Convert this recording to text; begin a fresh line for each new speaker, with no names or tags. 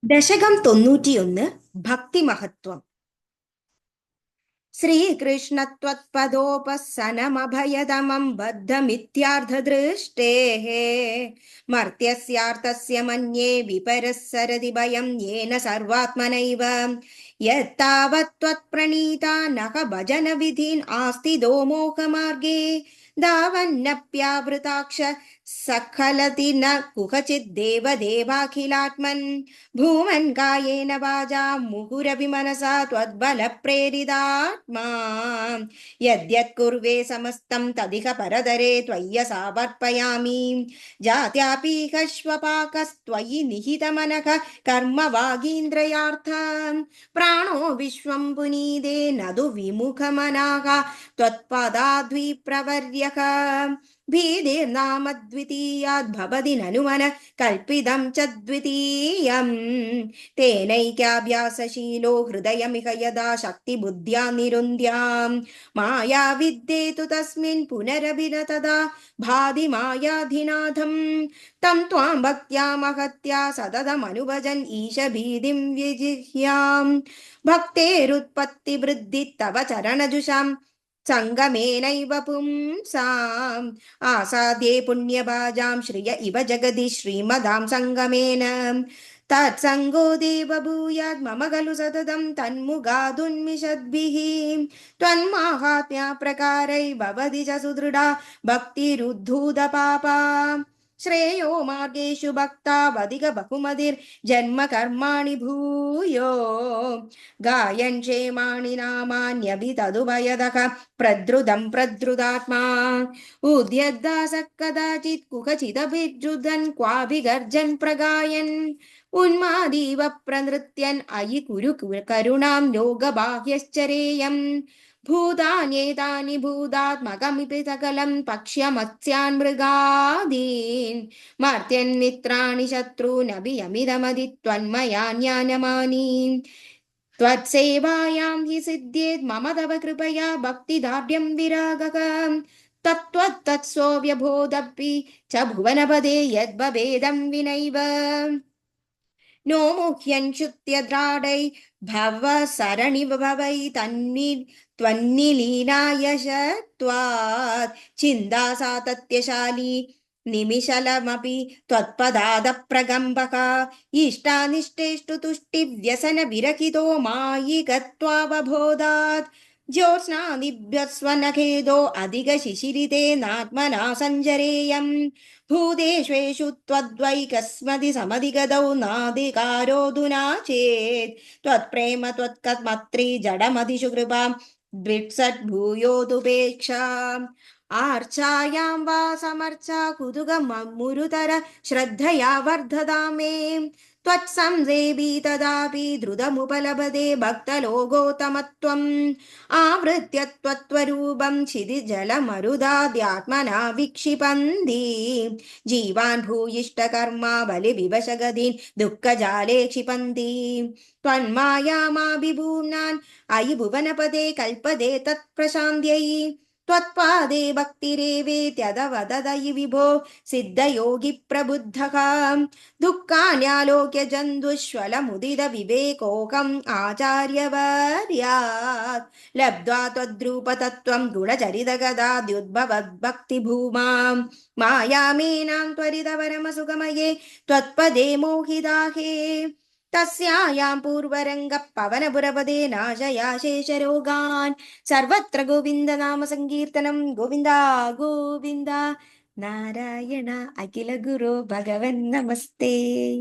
ദശകം 91 ഭക്തിമഹത്വം. ശ്രീകൃഷ്ണത്വത്പദോപസനമഭയതമം ബദ്ധമിത്യാർത്ഥദൃഷ്ടേः മർത്യസ്യാർത്ഥസ്യ മന്യേ വിപരസ്സരതി ഭയം യേന സർവാത്മനൈവ യത്താവത്ത്വത്പ്രണീതാ നഖ ഭജന വിധീൻ ആസ്തിദോ മോഹമാർഗേ ധാവന്നപ്യാവൃതാക്ഷ സഖലതി ന കുഹചിത് ദേവദേവാഖിലാത്മൻ ഭൂമൻ കായേന വാചാ മുഹുരപി മനസാ ത്വദ്ബല പ്രേരിതാത്മാ യദ്യത് കുർവേ സമസ്തം തദിഹ പരതരേ ത്വയ്യ സമർപ്പയാമി ജാത്യാപീഹ ശ്വപാകസ്ത്വയി നിഹിതമനഃ കർമ്മ വാഗീന്ദ്രയാർത്ഥം പ്രാണോ വിശ്വം പുനീതേ നതു വിമുഖമനാഃ ത്വത്പദാദ്വിപ്രവർയഃ ഭീതിർനാമദ്വിതീയാദ്ഭവതി നനുമന കൽപ്പിതം ച ദ്വിതീയം തേനൈക്യാഭ്യാസശീലോ ഹൃദയമിഹ യഥാ ശക്തിബുദ്ധ്യാ നിരുന്ധ്യാം മായാവിദ്യേതു തസ്മിൻ പുനരഭിന തഥാ ഭാതി മായാധിനാഥം തം ത്വാം ഭക്ത്യാ മഹത്യാ സതതമനുഭജൻ ഈശഭീതിം വിജിഹ്യാം ഭക്തേരുത്പത്തിവൃദ്ധി തവ ചരണജുഷാം സംഗമേനൈവ പുംസാം ആസാദ്യേ പുണ്യഭാജാം ശ്രിയ ഇവ ജഗതി ശ്രീമദാം സംഗമേന തത്സംഗോ ദേവ ഭൂയാത് മമ ഖലു സതതം തന്മുഖാദുന്മിഷദ്ഭിः ത്വന്മാഹാത്മ്യ പ്രകാരൈ ഭവതി ച സുദൃഢാ ഭക്തിരുദ്ധൂത പാപാ ശ്രേയോ മാർഗേഷു ഭക്താവധിക ബഹുമതിർ ജന്മ കർമാണി ഭൂയോ ഗായൻ ക്ഷേമാണി നാമാന്യഭിതതുഭയതഃ പ്രദ്രുതം പ്രദ്രുതാത്മാ ഉദ്യദ്ദാസ കദാചിത് കുഹചിദഭിജുദൻ ക്വാഭിഗർജൻ പ്രഗായൻ ഉന്മാദീവ പ്രനൃത്യൻ അയി കുരു കരുണാം ലോകബാഹ്യശ്ചരേയം ഭൂതാന്യേതാനി ഭൂതാത്മകമിതി സകലം പക്ഷ്യമത്സ്യാൻ മൃഗാദീൻ മർത്യൻ മിത്രാണി ശത്രൂനഭിയമിതമതി ത്വന്മയാന്യാനമാനി ത്വത്സേവായാം ഹി സിദ്ധ്യേത് മമ തവ കൃപയാ ഭക്തിദാർഢ്യം വിരാഗഃ തത്വത്തത്സോവ്യബോധപ്പി ച ഭുവനപദേ യദ്ഭവേദം വിനൈവ നോ മുഹ്യൻ ശുത്യദ്രാടൈ ഭവ സരണിവ ഭവൈ ത്വന്നിലീനായശത്വാത് ചിന്താ സാതത്യശാലി നിമിഷലമപി ത്വത്പദാദ പ്രകമ്പക ഇഷ്ടാനിഷ്ടേഷ്ടു തുഷ്ടിവ്യസന വിരഹിതോ മായികത്വാവബോധാത് ജ്യോത്സ്നാദിഭ്യസ്വനഖേദോ അധിക ശിശിരിതേനാത്മനാ സഞ്ചരേയം ഭൂതേഷ്വേഷു ത്വദ്വൈകസ്മതി സമധിഗതൗ നാദികാരോധുനാ ചേത് ത്വത്പ്രേമ ത്വത്കമത്രീ ജഡമതിഷു കൃപാം ദ്വിത്സത് ഭൂയോതുപേക്ഷാം ആർച്ചായാം വാ സമർച്ചാ കുതുകമുരുതര ശ്രദ്ധയാ വർദ്ധതാമേ ത്വത്സംസേവി തദാപി ദ്രുതമുപലഭതേ ഭക്തലോകോത്തമത്വം ആവൃത്യ ത്വത്വരൂപം ക്ഷിതിജലമരുദാദ്യാത്മനാ വിക്ഷിപന്തി ജീവാൻ ഭൂയിഷ്ടകർമാ ബലിവിവശഗതീൻ ദുഃഖജാലേ ക്ഷിപന്തി ത്വന്മായാമാഭിഭൂമ്നാൻ അയി ഭുവനപദേ കൽപ്പതേ തത്പ്രശാന്ത്यै ത്വത്പാദേ ഭക്തിരേവേത്യതവദയി വിഭോ സിദ്ധയോഗി പ്രബുദ്ധഃ ദുഃഖാന്യാലോക്യ ജന്തുഷ്വലമുദിത വിവേകോകം ആചാര്യവർയാത് ലബ്ധ്വാ ത്വദ്രൂപതത്വം ഗുണചരിതഗതാദ്യുദ്ഭവദ്ഭക്തിഭൂമാം മായാമേനാം ത്വരിത പരമസുഖമയേ ത്വത്പദേ മോഹിതാഹേ തസ്യായാം പൂർവരംഗ പവനപുരപദേ നാശയാ ശേഷരോഗാൻ സർവത്ര ഗോവിന്ദ നാമ സങ്കീർത്തനം ഗോവിന്ദ ഗോവിന്ദ നാരായണ അഖില ഗുരു ഭഗവൻ നമസ്തേ.